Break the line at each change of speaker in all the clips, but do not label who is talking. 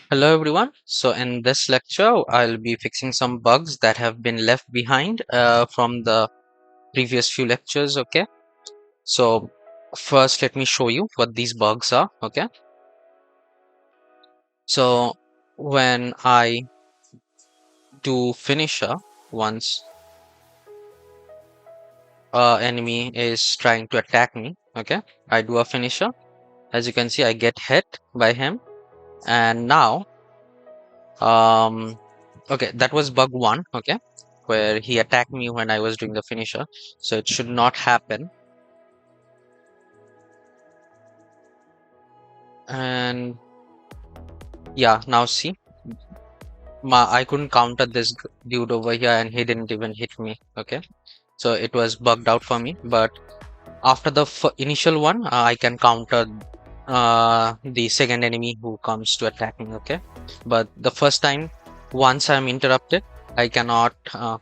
Hello everyone. So in this lecture, I'll be fixing some bugs that have been left behind from the previous few lectures. Okay. So first, let me show you what these bugs are. Okay. So when I do finisher, once enemy is trying to attack me, okay, I do a finisher. As you can see, I get hit by him, and now okay, that was bug one. Okay, where he attacked me when I was doing the finisher. So it should not happen. And yeah, now see, I couldn't counter this dude over here, and he didn't even hit me. Okay, so it was bugged out for me. But after the initial one, I can counter the second enemy who comes to attack me. Okay, but the first time, once I'm interrupted, I cannot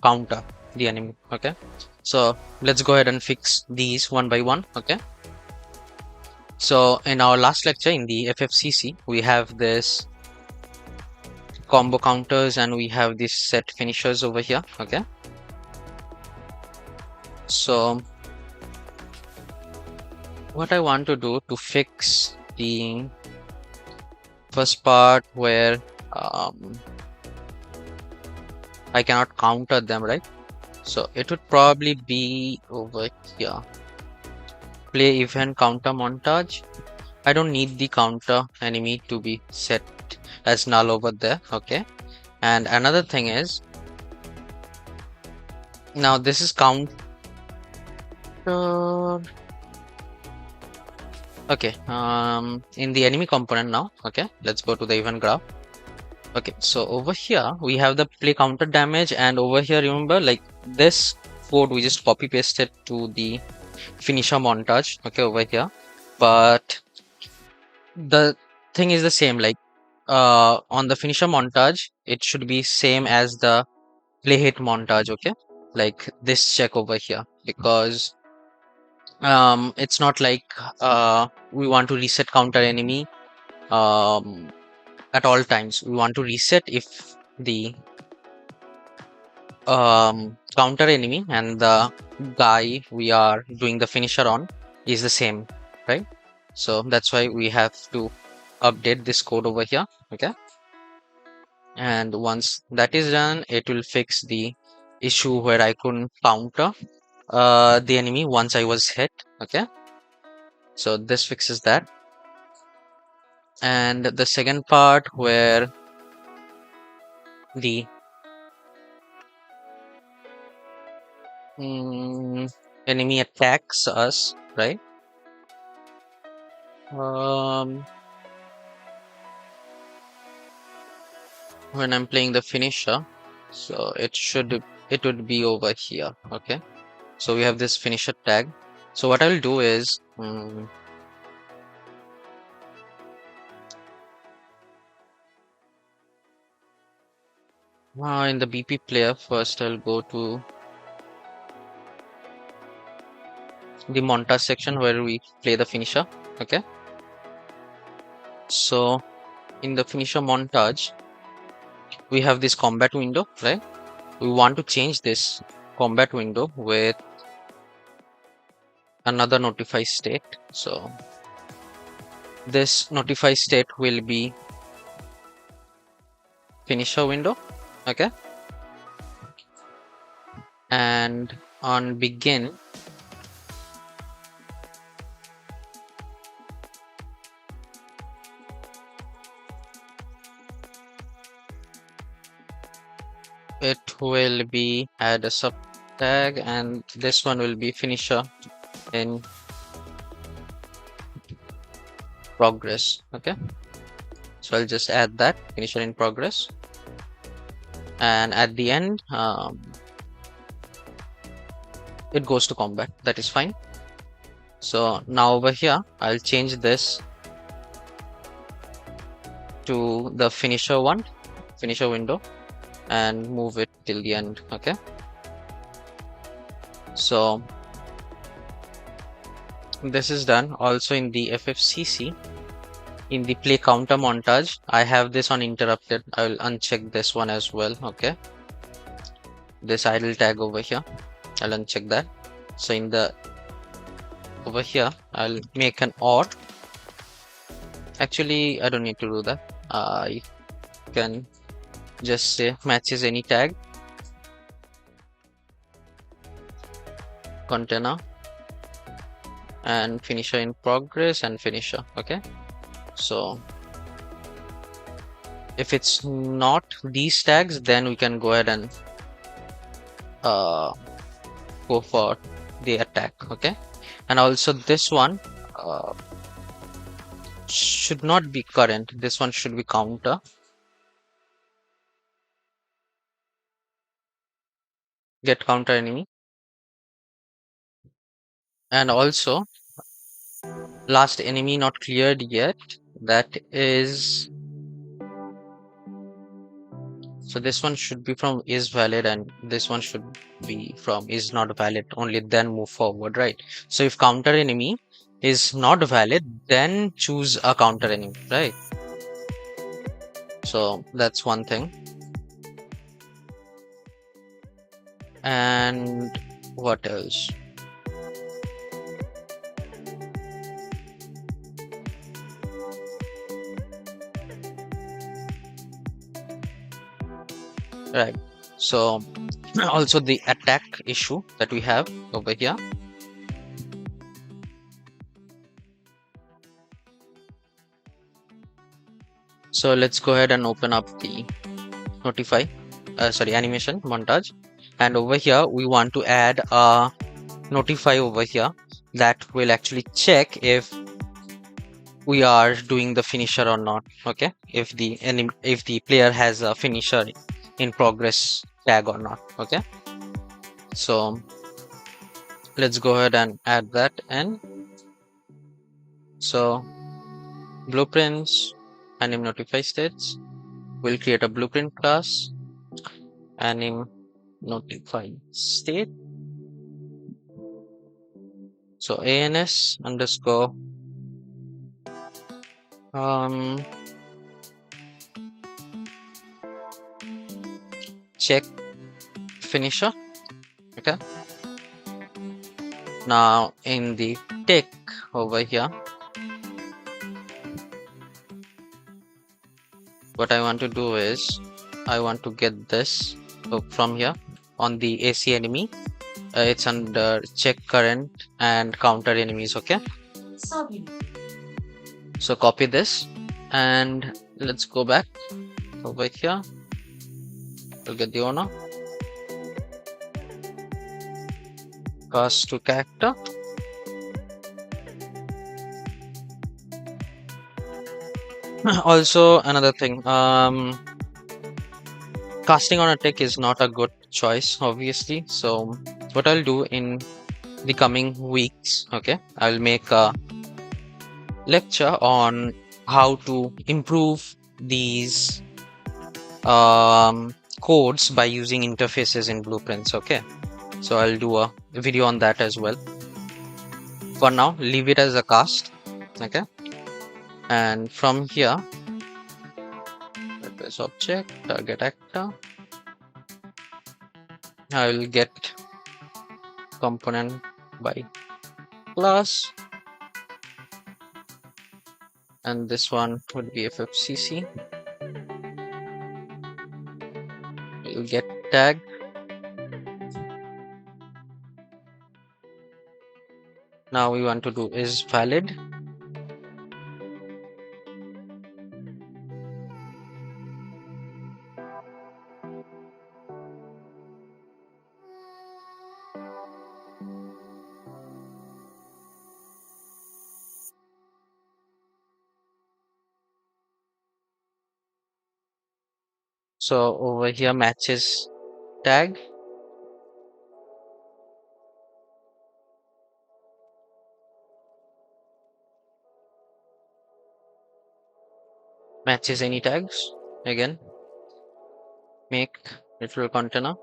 counter the enemy. Okay, so let's go ahead and fix these one by one. Okay, so in our last lecture in the FFCC, we have this combo counters and we have these set finishers over here. Okay, so what I want to do to fix the first part where I cannot counter them, right? So it would probably be over here. Play event counter montage. I don't need the counter enemy to be set as null over there. Okay, and another thing is, now this is counter. Okay, in the enemy component now. Okay, let's go to the event graph. Okay, so over here we have the play counter damage, and over here, remember, like this code we just copy pasted to the finisher montage. Okay, over here, but the thing is the same. Like on the finisher montage, it should be same as the play hit montage. Okay, like this check over here, because it's not like we want to reset counter enemy at all times. We want to reset if the counter enemy and the guy we are doing the finisher on is the same, right? So that's why we have to update this code over here. Okay, and once that is done, it will fix the issue where I couldn't counter the enemy once I was hit. Okay, so this fixes that. And the second part where the enemy attacks us, right? When I'm playing the finisher, so it would be over here. Okay, so we have this finisher tag. So what I'll do is in the BP player, first I'll go to the montage section where we play the finisher. Okay, so in the finisher montage we have this combat window, right? We want to change this combat window with another notify state. So this notify state will be finisher window. Okay, and on begin it will be add a sub tag, and this one will be finisher in progress. Okay, so I'll just add that finisher in progress, and at the end it goes to combat. That is fine. So now over here I'll change this to the finisher window, and move it till the end. Okay, so this is done. Also in the FFCC, in the play counter montage, I have this on interrupted. I will uncheck this one as well. Okay, this idle tag over here, I'll uncheck that. So in the over here, I'll make an or. Actually, I don't need to do that. I can just say matches any tag container and finisher in progress and finisher. Okay, so if it's not these tags, then we can go ahead and go for the attack. Okay, and also this one should not be current. This one should be counter. Get counter enemy. And also last enemy not cleared yet. That is, so this one should be from is valid and this one should be from is not valid. Only then move forward, right? So if counter enemy is not valid, then choose a counter enemy, right? So that's one thing. And what else? Right. So also the attack issue that we have over here. So let's go ahead and open up the animation montage. And over here, we want to add a notify over here that will actually check if we are doing the finisher or not. Okay, if the player has a finisher in progress tag or not. Okay, so let's go ahead and add that in. So blueprints anim notify states. We'll create a blueprint class anim notify state. So ans underscore check finisher. Okay, now in the tick over here, what I want to do is I want to get this from here on the AC enemy. It's under check current and counter enemies. Okay, so copy this and let's go back over here. We'll get the owner, cast to character. Also another thing, casting on a tick is not a good choice, obviously. So what I'll do in the coming weeks, okay, I'll make a lecture on how to improve these codes by using interfaces in blueprints. Okay, so I'll do a video on that as well. For now, leave it as a cast. Okay, and from here, replace object, target actor, I will get component by class, and this one would be ffcc. We'll get tag, now we want to do is valid. So over here matches tag, matches any tags. Again, make literal container,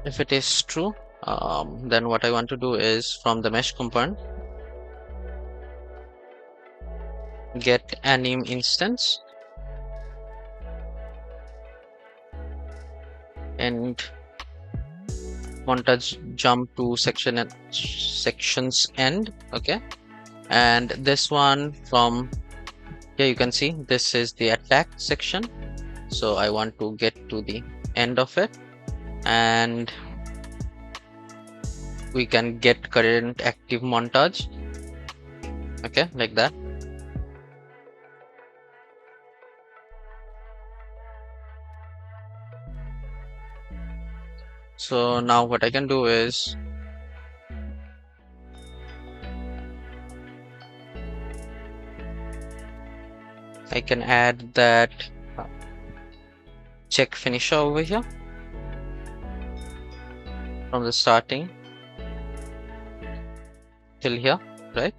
If it is true, then what I want to do is from the mesh component get anim instance and montage jump to sections end. Okay, and this one from here you can see this is the attack section, so I want to get to the end of it, and we can get current active montage. Okay, like that. So now what I can do is I can add that check finisher over here from the starting till here, right?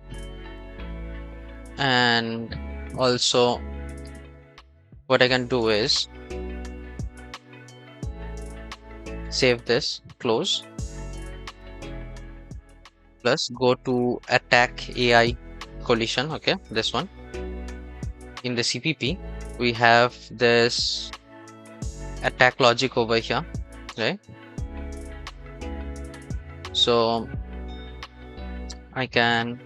And also what I can do is save this, close, plus go to attack AI collision. Okay, this one. In the CPP we have this attack logic over here, right? So I can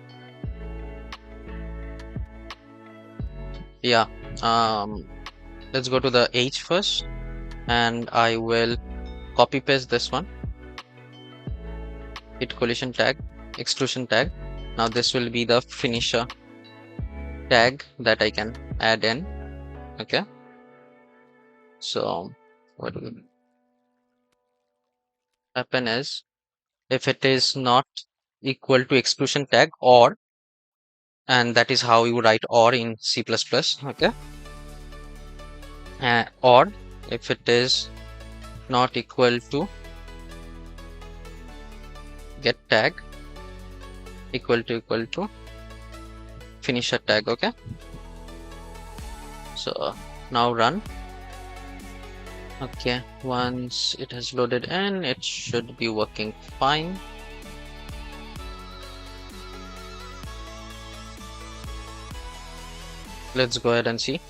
let's go to the H first, and I will copy paste this one, hit collision tag, exclusion tag. Now this will be the finisher tag that I can add in. Okay, so what will happen is if it is not equal to exclusion tag, or, and that is how you write or in C++. Okay, or if it is not equal to get tag equal to finisher tag. Okay, so now run. Okay, once it has loaded in, it should be working fine. Let's go ahead and see.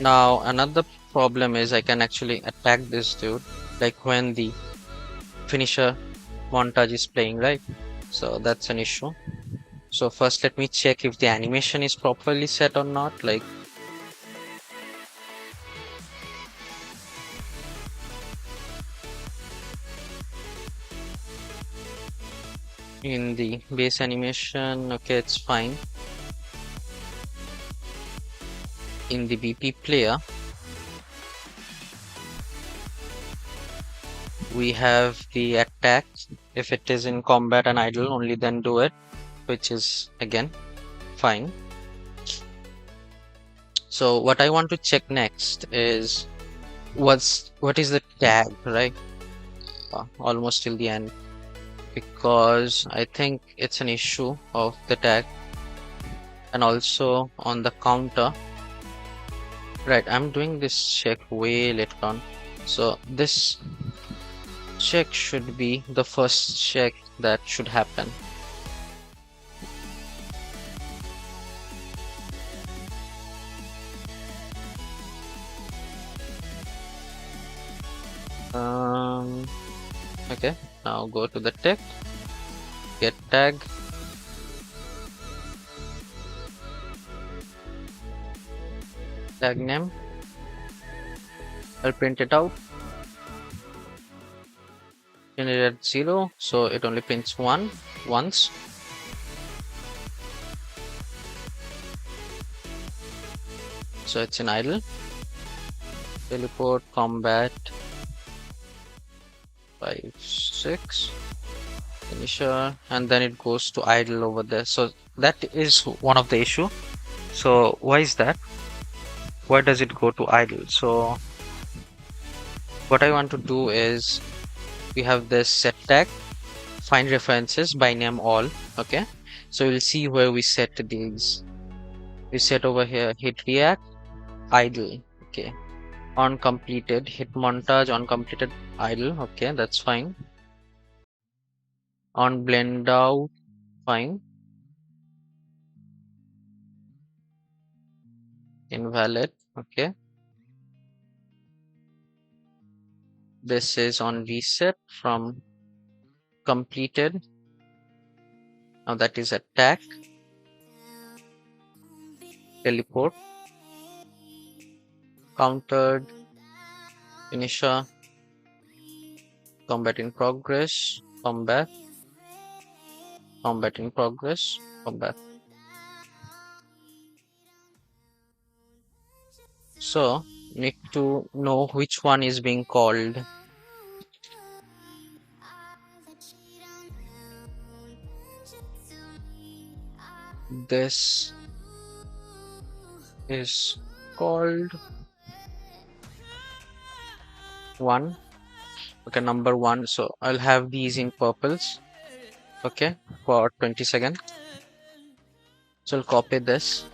Now another problem is I can actually attack this dude like when the finisher montage is playing, right? So that's an issue. So first let me check if the animation is properly set or not. Like in the base animation, okay, it's fine. In the BP player we have the attack. If it is in combat and idle, only then do it, which is again fine. So what I want to check next is what is the tag, right? Almost till the end, because I think it's an issue of the tag, and also on the counter. Right, I'm doing this check way later on, so this check should be the first check that should happen. Okay, now go to the text, get tag, tag name, I'll print it out, print it at 0, so it only prints once. So it's in idle, teleport combat 5-6 finisher, and then it goes to idle over there. So that is one of the issue. So why is that? Why does it go to idle? So what I want to do is we have this set tag, find references by name all, Okay, so we'll see where we set these. We set over here hit react idle. Okay, on completed hit montage on completed idle. Okay, that's fine. On blend out, fine. Invalid. Okay, this is on reset from completed. Now that is attack, teleport, countered, finisher, combat in progress, combat, combat in progress, combat. So need to know which one is being called. This is called 1. Okay, number 1. So I'll have these in purples. Okay, for 20 seconds. So I'll copy this.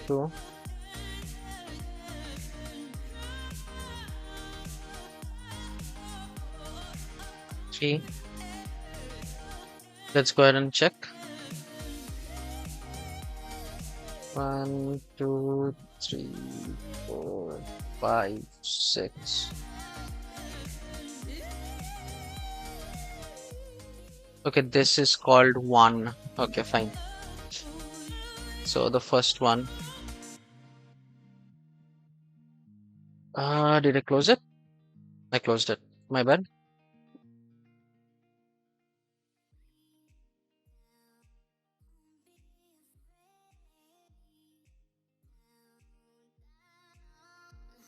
Two. Three. Let's go ahead and check. 1, 2, 3, 4, 5, 6. Okay, this is called 1. Okay, fine. So the first one. Did I close it? I closed it. My bad.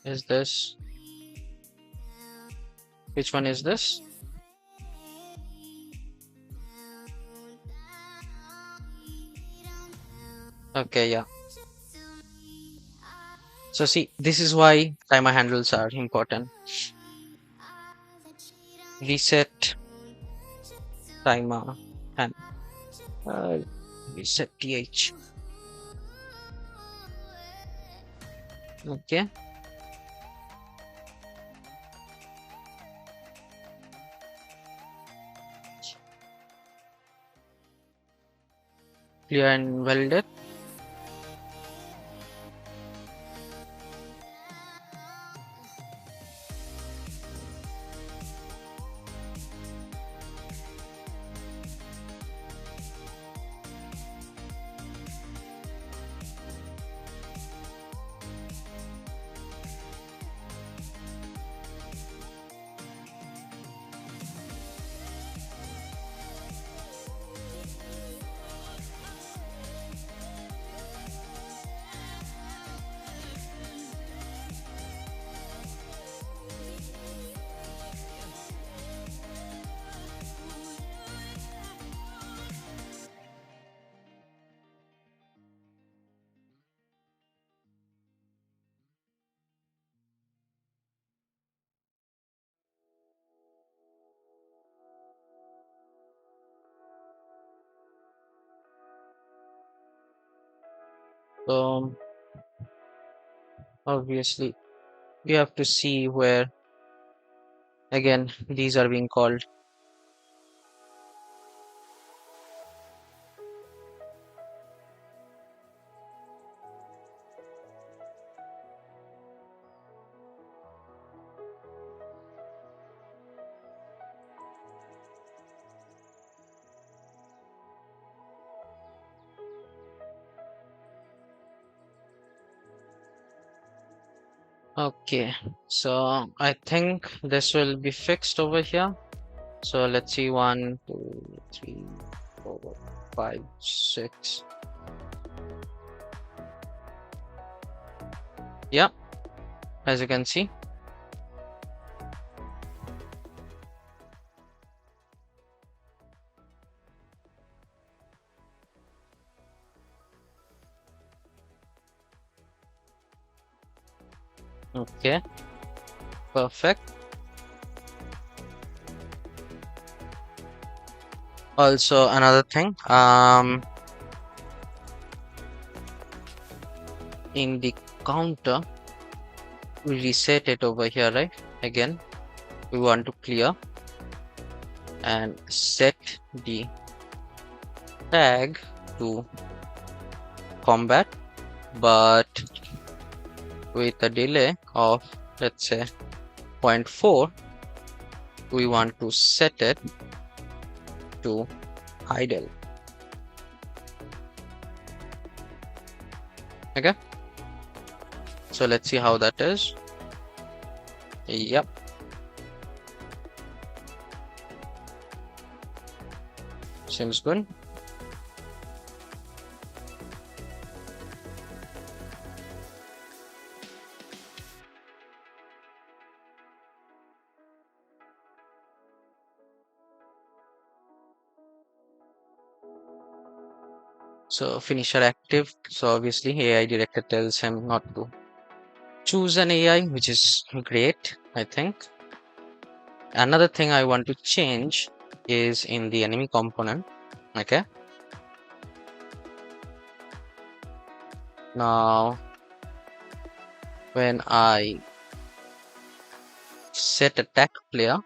Is this? Which one is this? Okay, yeah. So see, this is why timer handles are important. Reset timer and reset th. Okay. Clear and validate. So obviously you have to see where again these are being called. Okay, so I think this will be fixed over here. So let's see 1, 2, 3, 4, 5, 6. Yeah, as you can see. Okay, perfect. Also, another thing, in the counter, we reset it over here, right? Again, we want to clear and set the tag to combat, but with a delay of, let's say, 0.4, we want to set it to idle. Okay, so let's see how that is. Yep, seems good. So finisher active. So obviously AI director tells him not to choose an AI, which is great, I think. Another thing I want to change is in the enemy component. Okay. Now, when I set attack player,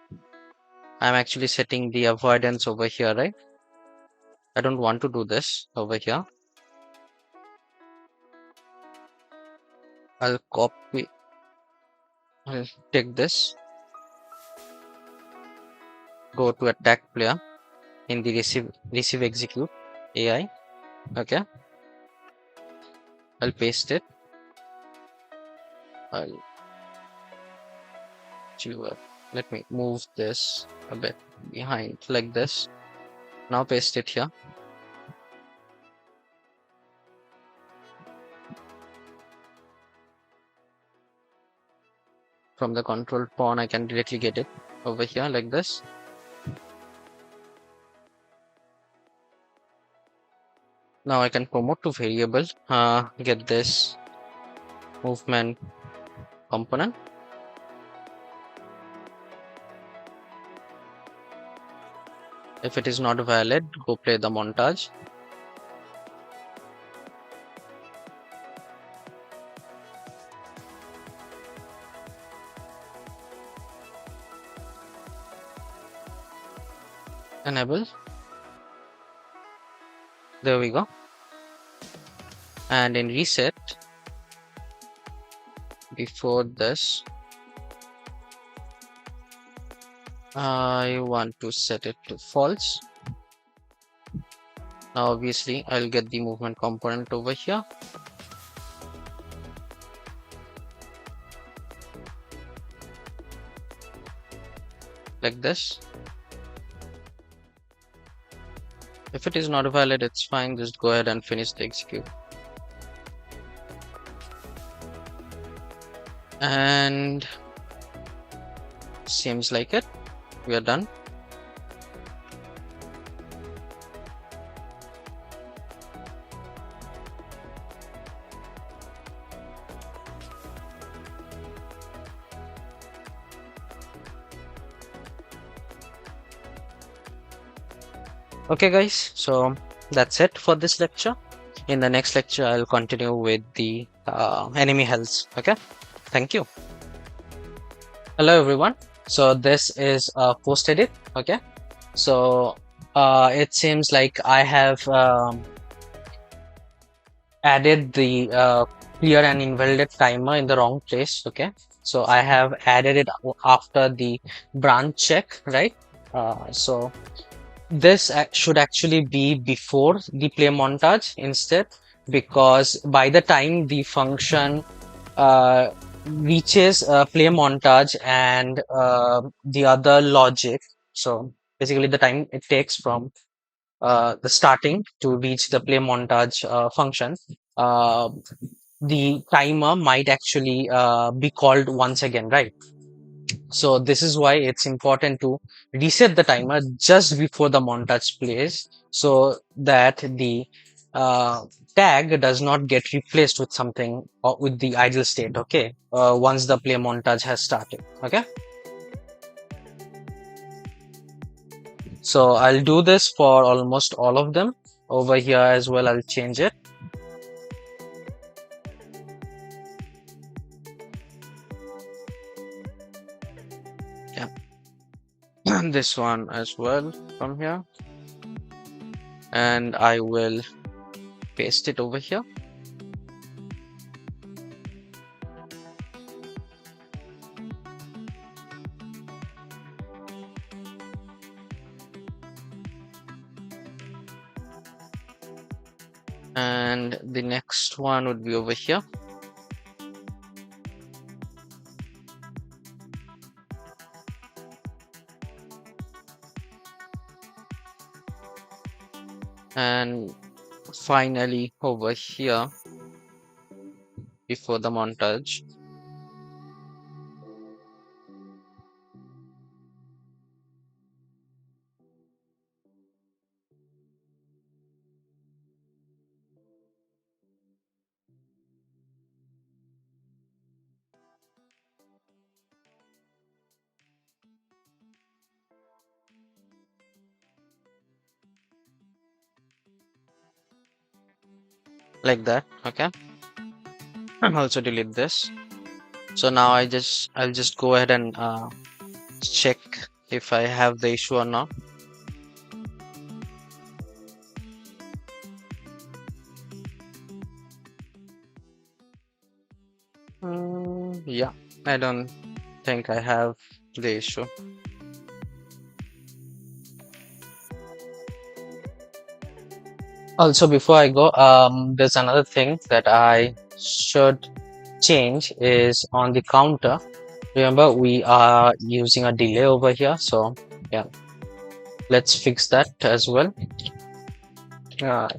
I'm actually setting the avoidance over here, right? I don't want to do this over here. I'll copy, I'll take this, go to attack player in the receive execute AI. Okay. I'll paste it. I'll let me move this a bit behind like this. Now paste it here. From the control pawn, I can directly get it over here like this. Now I can promote to variable, get this movement component. If it is not valid, go play the montage. Enable. There we go. And in reset, before this, I want to set it to false. Now obviously I'll get the movement component over here. Like this. If it is not valid, it's fine. Just go ahead and finish the execute. And seems like it. We are done. Okay guys, so that's it for this lecture. In the next lecture, I'll continue with the enemy health. Okay, thank you. Hello everyone. So this is post edit. Okay, so it seems like I have added the clear and invalid timer in the wrong place. Okay, so I have added it after the branch check, right? So this should actually be before the play montage instead, because by the time the function reaches play montage and the other logic, so basically the time it takes from the starting to reach the play montage function, uh, the timer might actually be called once again, right? So this is why it's important to reset the timer just before the montage plays, so that the uh, tag does not get replaced with something or with the idle state. Okay, once the play montage has started. Okay, so I'll do this for almost all of them. Over here as well, I'll change it. Yeah, this one as well from here, and I will paste it over here. And the next one would be over here. And finally over here before the montage. Like that. Okay, and also delete this. So now I'll just go ahead and check if I have the issue or not. Yeah, I don't think I have the issue. Also, before I go, there's another thing that I should change is on the counter. Remember, we are using a delay over here, so yeah, let's fix that as well.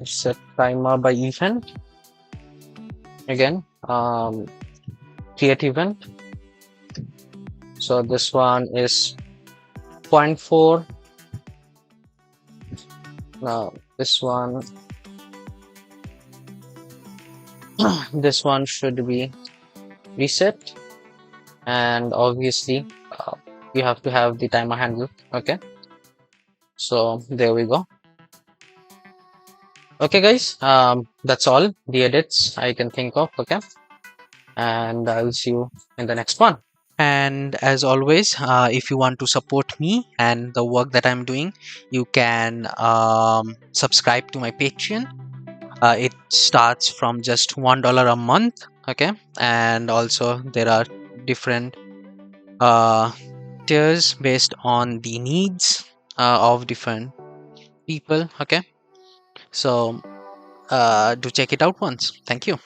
Set timer by event again. Create event. So this one is 0.4. Now this one this one should be reset, and obviously you have to have the timer handle. Okay, so there we go. Okay guys, that's all the edits I can think of. Okay, and I'll see you in the next one. And as always, if you want to support me and the work that I'm doing, you can subscribe to my Patreon. It starts from just $1 a month. Okay, and also there are different tiers based on the needs of different people. Okay, so do check it out once. Thank you.